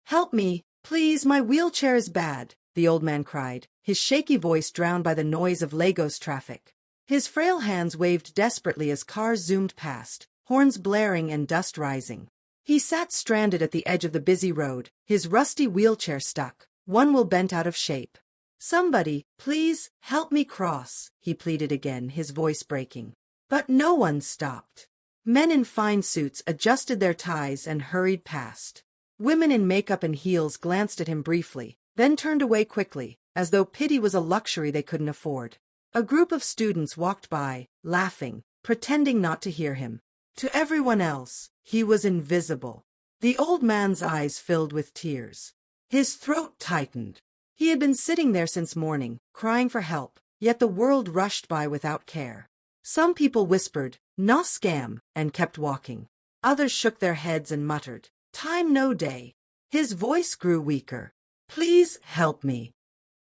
Help me, please, my wheelchair is bad, the old man cried, his shaky voice drowned by the noise of Lagos traffic. His frail hands waved desperately as cars zoomed past, horns blaring and dust rising. He sat stranded at the edge of the busy road, his rusty wheelchair stuck, one wheel bent out of shape. Somebody, please, help me cross, he pleaded again, his voice breaking. But no one stopped. Men in fine suits adjusted their ties and hurried past. Women in makeup and heels glanced at him briefly, then turned away quickly, as though pity was a luxury they couldn't afford. A group of students walked by, laughing, pretending not to hear him. To everyone else, he was invisible. The old man's eyes filled with tears. His throat tightened. He had been sitting there since morning, crying for help, yet the world rushed by without care. Some people whispered, "No scam," and kept walking. Others shook their heads and muttered, "Time no day." His voice grew weaker. "Please help me."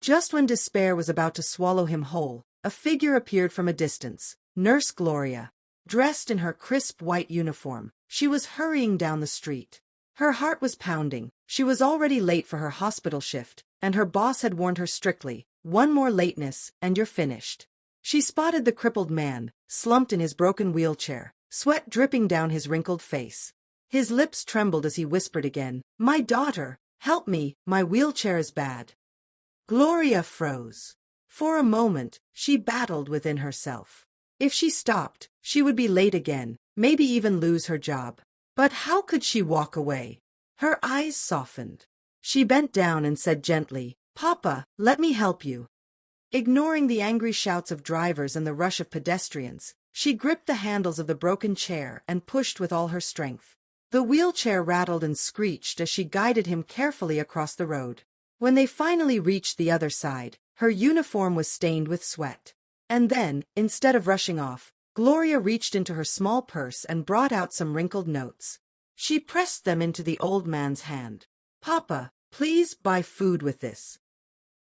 Just when despair was about to swallow him whole, a figure appeared from a distance, Nurse Gloria. Dressed in her crisp white uniform, she was hurrying down the street. Her heart was pounding. She was already late for her hospital shift, and her boss had warned her strictly, "One more lateness, and you're finished." She spotted the crippled man, slumped in his broken wheelchair, sweat dripping down his wrinkled face. His lips trembled as he whispered again, "My daughter, help me, my wheelchair is bad." Gloria froze. For a moment, she battled within herself. If she stopped, she would be late again, maybe even lose her job. But how could she walk away? Her eyes softened. She bent down and said gently, "Papa, let me help you." Ignoring the angry shouts of drivers and the rush of pedestrians, she gripped the handles of the broken chair and pushed with all her strength. The wheelchair rattled and screeched as she guided him carefully across the road. When they finally reached the other side, her uniform was stained with sweat. And then, instead of rushing off, Gloria reached into her small purse and brought out some wrinkled notes. She pressed them into the old man's hand. "Papa, please buy food with this."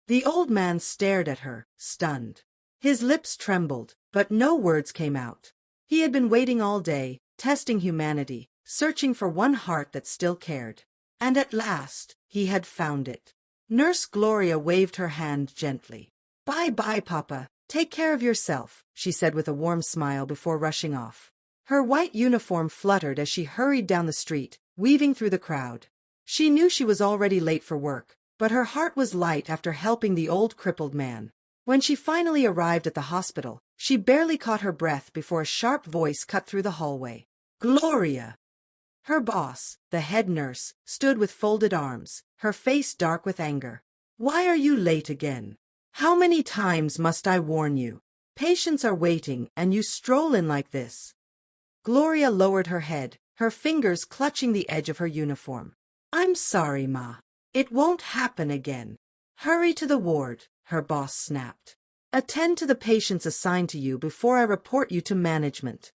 The old man stared at her, stunned. His lips trembled, but no words came out. He had been waiting all day, testing humanity, searching for one heart that still cared. And at last, he had found it. Nurse Gloria waved her hand gently. "Bye-bye, Papa. Take care of yourself," she said with a warm smile before rushing off. Her white uniform fluttered as she hurried down the street, weaving through the crowd. She knew she was already late for work, but her heart was light after helping the old crippled man. When she finally arrived at the hospital, she barely caught her breath before a sharp voice cut through the hallway. "Gloria!" Her boss, the head nurse, stood with folded arms, her face dark with anger. "Why are you late again? How many times must I warn you? Patients are waiting and you stroll in like this." Gloria lowered her head, her fingers clutching the edge of her uniform. "I'm sorry, Ma. It won't happen again." "Hurry to the ward," her boss snapped. "Attend to the patients assigned to you before I report you to management."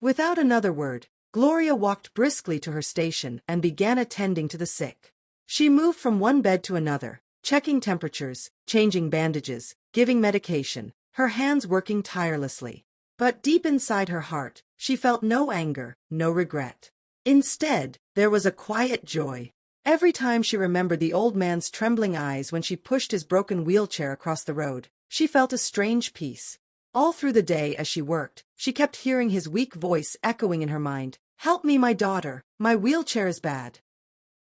Without another word, Gloria walked briskly to her station and began attending to the sick. She moved from one bed to another, checking temperatures, changing bandages, giving medication, her hands working tirelessly. But deep inside her heart, she felt no anger, no regret. Instead, there was a quiet joy. Every time she remembered the old man's trembling eyes when she pushed his broken wheelchair across the road, she felt a strange peace. All through the day as she worked, she kept hearing his weak voice echoing in her mind, "Help me, my daughter, my wheelchair is bad."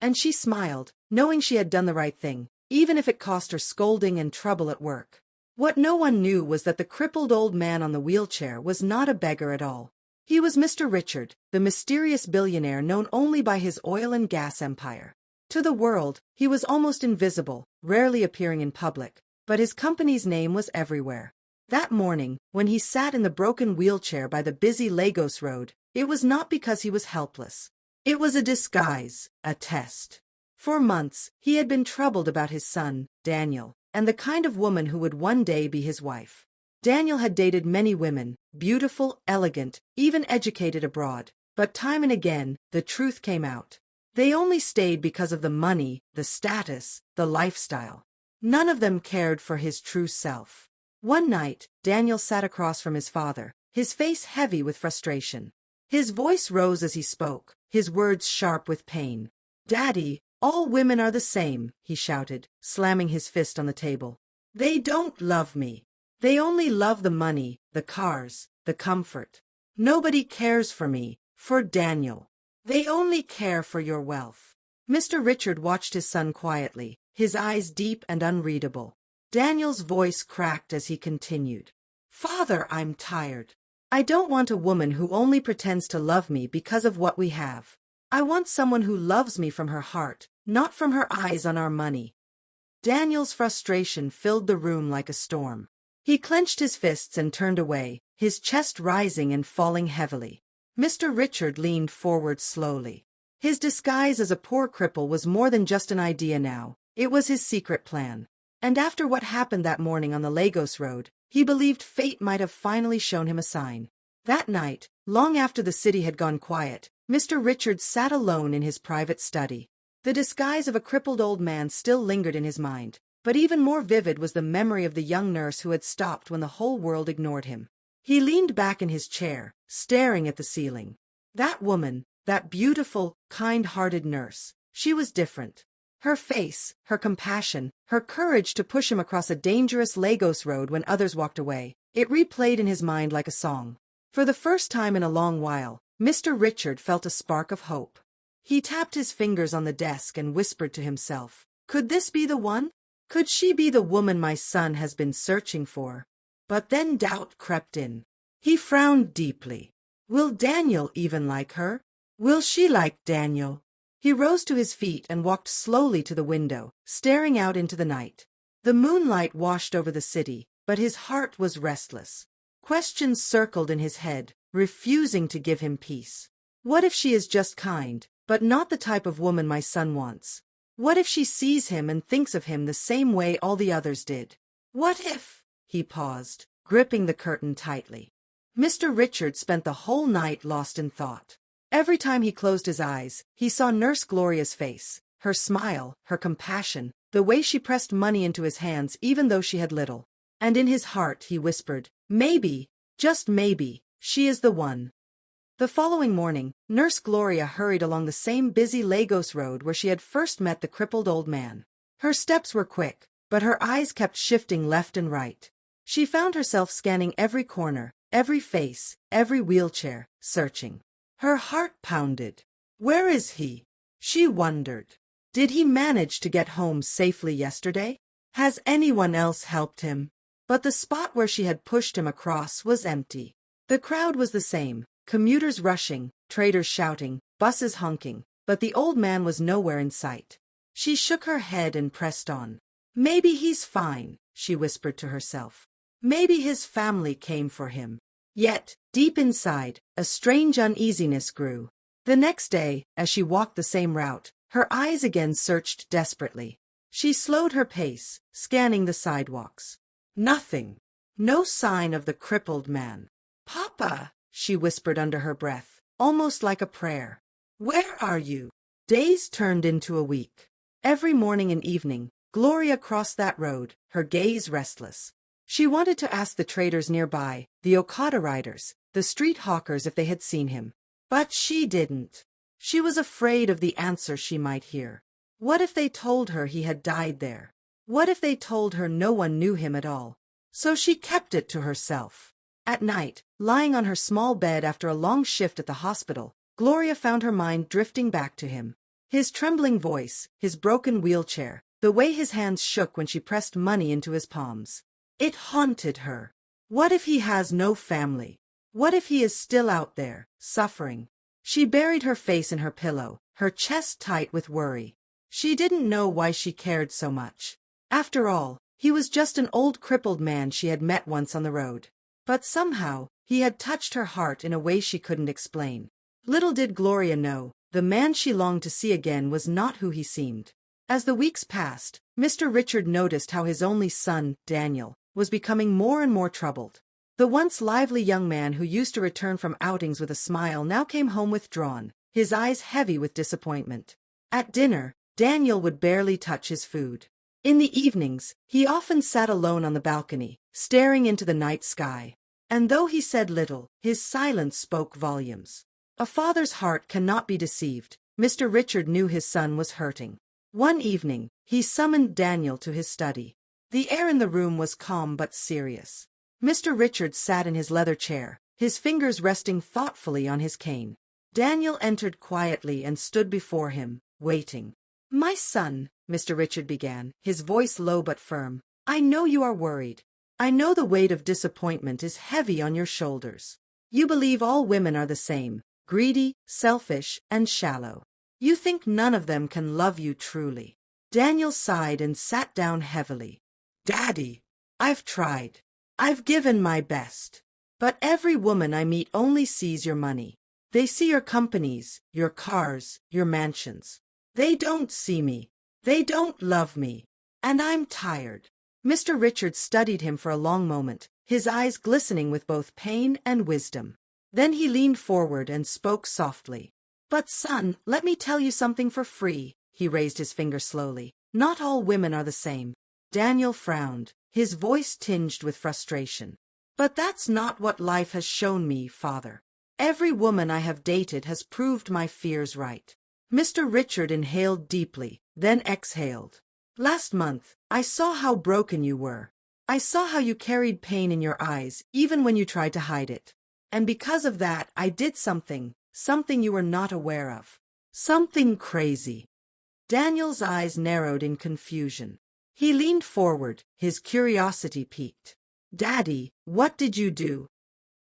And she smiled, knowing she had done the right thing, even if it cost her scolding and trouble at work. What no one knew was that the crippled old man on the wheelchair was not a beggar at all. He was Mr. Richard, the mysterious billionaire known only by his oil and gas empire. To the world, he was almost invisible, rarely appearing in public, but his company's name was everywhere. That morning, when he sat in the broken wheelchair by the busy Lagos road, it was not because he was helpless. It was a disguise, a test. For months, he had been troubled about his son, Daniel, and the kind of woman who would one day be his wife. Daniel had dated many women, beautiful, elegant, even educated abroad, but time and again, the truth came out. They only stayed because of the money, the status, the lifestyle. None of them cared for his true self. One night, Daniel sat across from his father, his face heavy with frustration. His voice rose as he spoke, his words sharp with pain. "Daddy, All women are the same, he shouted, slamming his fist on the table. They don't love me. They only love the money, the cars, the comfort. Nobody cares for me, for Daniel. They only care for your wealth. Mr. Richard watched his son quietly, his eyes deep and unreadable. Daniel's voice cracked as he continued. Father, I'm tired. I don't want a woman who only pretends to love me because of what we have. I want someone who loves me from her heart, not from her eyes on our money. Daniel's frustration filled the room like a storm. He clenched his fists and turned away, his chest rising and falling heavily. Mr. Richard leaned forward slowly. His disguise as a poor cripple was more than just an idea now, it was his secret plan. And after what happened that morning on the Lagos road, he believed fate might have finally shown him a sign. That night, long after the city had gone quiet, Mr. Richard sat alone in his private study. The disguise of a crippled old man still lingered in his mind, but even more vivid was the memory of the young nurse who had stopped when the whole world ignored him. He leaned back in his chair, staring at the ceiling. That woman, that beautiful, kind-hearted nurse, she was different. Her face, her compassion, her courage to push him across a dangerous Lagos road when others walked away, it replayed in his mind like a song. For the first time in a long while, Mr. Richard felt a spark of hope. He tapped his fingers on the desk and whispered to himself, "Could this be the one? Could she be the woman my son has been searching for?" But then doubt crept in. He frowned deeply. Will Daniel even like her? Will she like Daniel? He rose to his feet and walked slowly to the window, staring out into the night. The moonlight washed over the city, but his heart was restless. Questions circled in his head, refusing to give him peace. What if she is just kind, but not the type of woman my son wants? What if she sees him and thinks of him the same way all the others did? What if? He paused, gripping the curtain tightly. Mr. Richard spent the whole night lost in thought. Every time he closed his eyes, he saw Nurse Gloria's face, her smile, her compassion, the way she pressed money into his hands even though she had little. And in his heart he whispered, maybe, just maybe, she is the one. The following morning, Nurse Gloria hurried along the same busy Lagos road where she had first met the crippled old man. Her steps were quick, but her eyes kept shifting left and right. She found herself scanning every corner, every face, every wheelchair, searching. Her heart pounded. Where is he? She wondered. Did he manage to get home safely yesterday? Has anyone else helped him? But the spot where she had pushed him across was empty. The crowd was the same, commuters rushing, traders shouting, buses honking, but the old man was nowhere in sight. She shook her head and pressed on. Maybe he's fine, she whispered to herself. Maybe his family came for him. Yet, deep inside, a strange uneasiness grew. The next day, as she walked the same route, her eyes again searched desperately. She slowed her pace, scanning the sidewalks. Nothing. No sign of the crippled man. Papa, she whispered under her breath, almost like a prayer. Where are you? Days turned into a week. Every morning and evening, Gloria crossed that road, her gaze restless. She wanted to ask the traders nearby, the Okada riders, the street hawkers if they had seen him. But she didn't. She was afraid of the answer she might hear. What if they told her he had died there? What if they told her no one knew him at all? So she kept it to herself. At night, lying on her small bed after a long shift at the hospital, Gloria found her mind drifting back to him. His trembling voice, his broken wheelchair, the way his hands shook when she pressed money into his palms. It haunted her. What if he has no family? What if he is still out there, suffering? She buried her face in her pillow, her chest tight with worry. She didn't know why she cared so much. After all, he was just an old crippled man she had met once on the road. But somehow, he had touched her heart in a way she couldn't explain. Little did Gloria know, the man she longed to see again was not who he seemed. As the weeks passed, Mr. Richard noticed how his only son, Daniel, was becoming more and more troubled. The once lively young man who used to return from outings with a smile now came home withdrawn, his eyes heavy with disappointment. At dinner, Daniel would barely touch his food. In the evenings, he often sat alone on the balcony, staring into the night sky. And though he said little, his silence spoke volumes. A father's heart cannot be deceived. Mr. Richard knew his son was hurting. One evening, he summoned Daniel to his study. The air in the room was calm but serious. Mr. Richards sat in his leather chair, his fingers resting thoughtfully on his cane. Daniel entered quietly and stood before him, waiting. "My son," Mr. Richard began, his voice low but firm, "I know you are worried. I know the weight of disappointment is heavy on your shoulders. You believe all women are the same, greedy, selfish, and shallow. You think none of them can love you truly." Daniel sighed and sat down heavily. "Daddy, I've tried. I've given my best. But every woman I meet only sees your money. They see your companies, your cars, your mansions. They don't see me. They don't love me. And I'm tired." Mr. Richards studied him for a long moment, his eyes glistening with both pain and wisdom. Then he leaned forward and spoke softly. "But son, let me tell you something for free." He raised his finger slowly. "Not all women are the same." Daniel frowned, his voice tinged with frustration. "But that's not what life has shown me, father. Every woman I have dated has proved my fears right." Mr. Richard inhaled deeply, then exhaled. "Last month, I saw how broken you were. I saw how you carried pain in your eyes, even when you tried to hide it. And because of that, I did something you were not aware of. Something crazy." Daniel's eyes narrowed in confusion. He leaned forward, his curiosity piqued. "Daddy, what did you do?"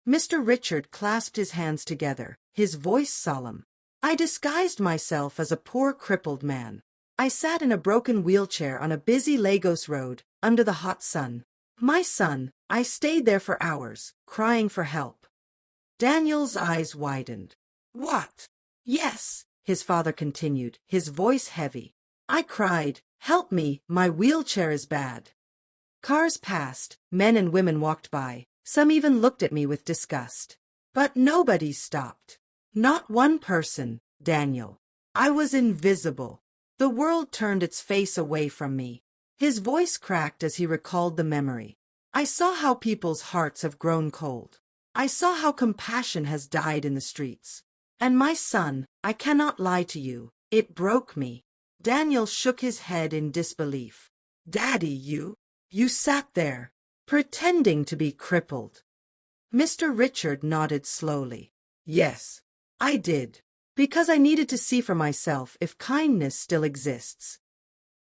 Mr. Richard clasped his hands together, his voice solemn. "I disguised myself as a poor crippled man. I sat in a broken wheelchair on a busy Lagos road, under the hot sun. My son, I stayed there for hours, crying for help." Daniel's eyes widened. "What?" "Yes," his father continued, his voice heavy. "I cried, 'Help me, my wheelchair is bad.' Cars passed, men and women walked by, some even looked at me with disgust. But nobody stopped. Not one person, Daniel. I was invisible. The world turned its face away from me." His voice cracked as he recalled the memory. "I saw how people's hearts have grown cold. I saw how compassion has died in the streets. And my son, I cannot lie to you, it broke me." Daniel shook his head in disbelief. "Daddy, you sat there, pretending to be crippled." Mr. Richard nodded slowly. "Yes, I did. Because I needed to see for myself if kindness still exists."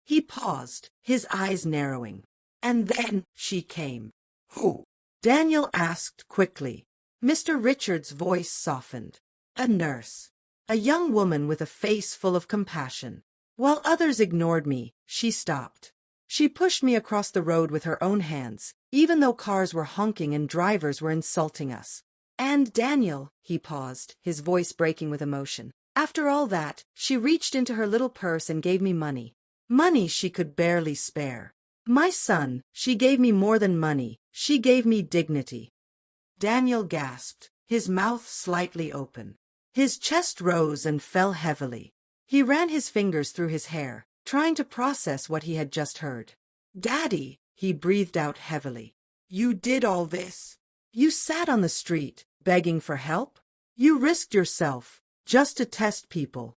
He paused, his eyes narrowing. "And then she came." "Who?" Daniel asked quickly. Mr. Richard's voice softened. "A nurse. A young woman with a face full of compassion. While others ignored me, she stopped. She pushed me across the road with her own hands, even though cars were honking and drivers were insulting us. And Daniel," he paused, his voice breaking with emotion, "after all that, she reached into her little purse and gave me money. Money she could barely spare. My son, she gave me more than money, she gave me dignity." Daniel gasped, his mouth slightly open. His chest rose and fell heavily. He ran his fingers through his hair, trying to process what he had just heard. "Daddy," he breathed out heavily. "You did all this? You sat on the street, begging for help? You risked yourself, just to test people?"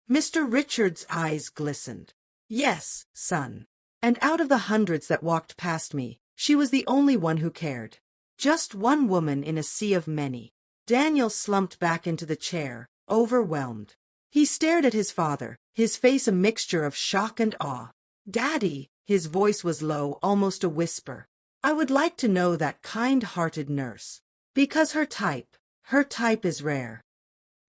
Mr. Richard's eyes glistened. "Yes, son. And out of the hundreds that walked past me, she was the only one who cared. Just one woman in a sea of many." Daniel slumped back into the chair, overwhelmed. He stared at his father, his face a mixture of shock and awe. "Daddy," his voice was low, almost a whisper, "I would like to know that kind-hearted nurse. Because her type is rare."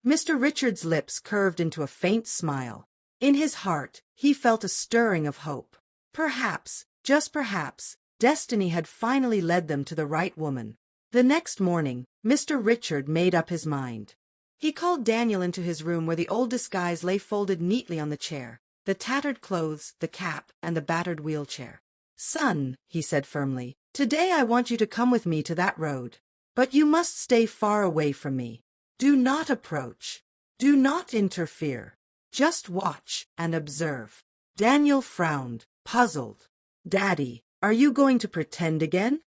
Mr. Richard's lips curved into a faint smile. In his heart, he felt a stirring of hope. Perhaps, just perhaps, destiny had finally led them to the right woman. The next morning, Mr. Richard made up his mind. He called Daniel into his room where the old disguise lay folded neatly on the chair, the tattered clothes, the cap, and the battered wheelchair. "Son," he said firmly, "today I want you to come with me to that road. But you must stay far away from me. Do not approach. Do not interfere. Just watch and observe." Daniel frowned, puzzled. "Daddy, are you going to pretend again?"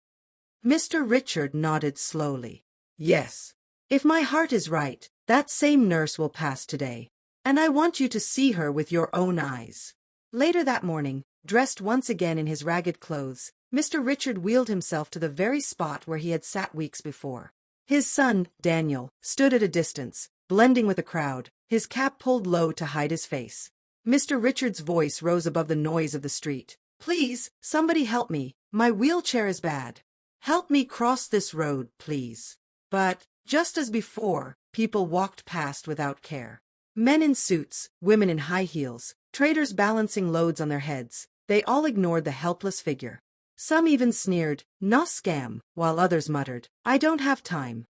Mr. Richard nodded slowly. "Yes. If my heart is right, that same nurse will pass today. And I want you to see her with your own eyes." Later that morning, dressed once again in his ragged clothes, Mr. Richard wheeled himself to the very spot where he had sat weeks before. His son, Daniel, stood at a distance, blending with the crowd, his cap pulled low to hide his face. Mr. Richard's voice rose above the noise of the street. "Please, somebody help me. My wheelchair is bad. Help me cross this road, please." But, just as before, people walked past without care. Men in suits, women in high heels, traders balancing loads on their heads, they all ignored the helpless figure. Some even sneered, "No scam," while others muttered, "I don't have time."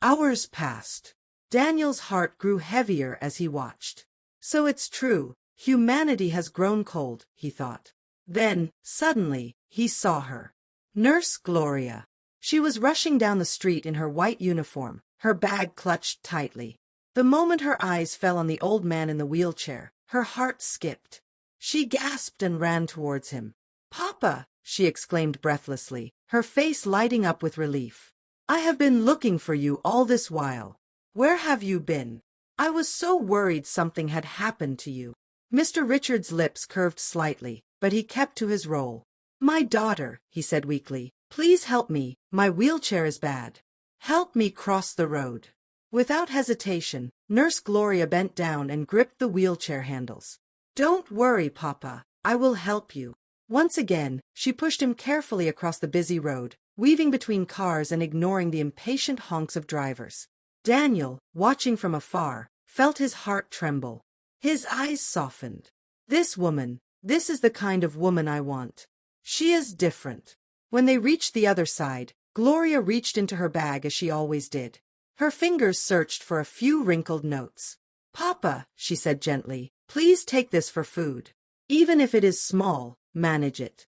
Hours passed. Daniel's heart grew heavier as he watched. So it's true, humanity has grown cold, he thought. Then, suddenly, he saw her. Nurse Gloria. She was rushing down the street in her white uniform, her bag clutched tightly. The moment her eyes fell on the old man in the wheelchair, her heart skipped. She gasped and ran towards him. "Papa!" she exclaimed breathlessly, her face lighting up with relief. "I have been looking for you all this while. Where have you been? I was so worried something had happened to you." Mr. Richard's lips curved slightly, but he kept to his role. "My daughter," he said weakly, "please help me, my wheelchair is bad. Help me cross the road." Without hesitation, Nurse Gloria bent down and gripped the wheelchair handles. "Don't worry, Papa, I will help you." Once again, she pushed him carefully across the busy road, weaving between cars and ignoring the impatient honks of drivers. Daniel, watching from afar, felt his heart tremble. His eyes softened. "This woman, this is the kind of woman I want. She is different." When they reached the other side, Gloria reached into her bag as she always did. Her fingers searched for a few wrinkled notes. "Papa," she said gently, "please take this for food. Even if it is small, manage it."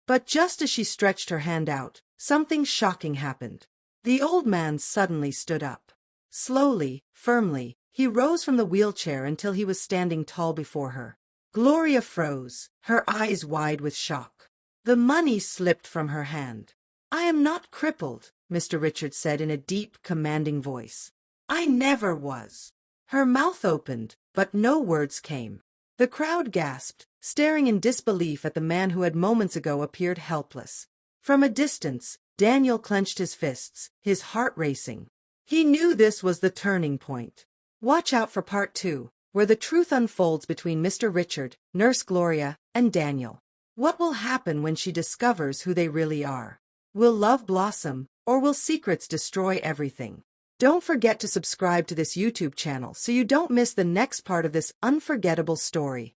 But just as she stretched her hand out, something shocking happened. The old man suddenly stood up. Slowly, firmly, he rose from the wheelchair until he was standing tall before her. Gloria froze, her eyes wide with shock. The money slipped from her hand. "I am not crippled," Mr. Richard said in a deep, commanding voice. "I never was." Her mouth opened, but no words came. The crowd gasped, staring in disbelief at the man who had moments ago appeared helpless. From a distance, Daniel clenched his fists, his heart racing. He knew this was the turning point. Watch out for part 2, where the truth unfolds between Mr. Richard, Nurse Gloria, and Daniel. What will happen when she discovers who they really are? Will love blossom, or will secrets destroy everything? Don't forget to subscribe to this YouTube channel so you don't miss the next part of this unforgettable story.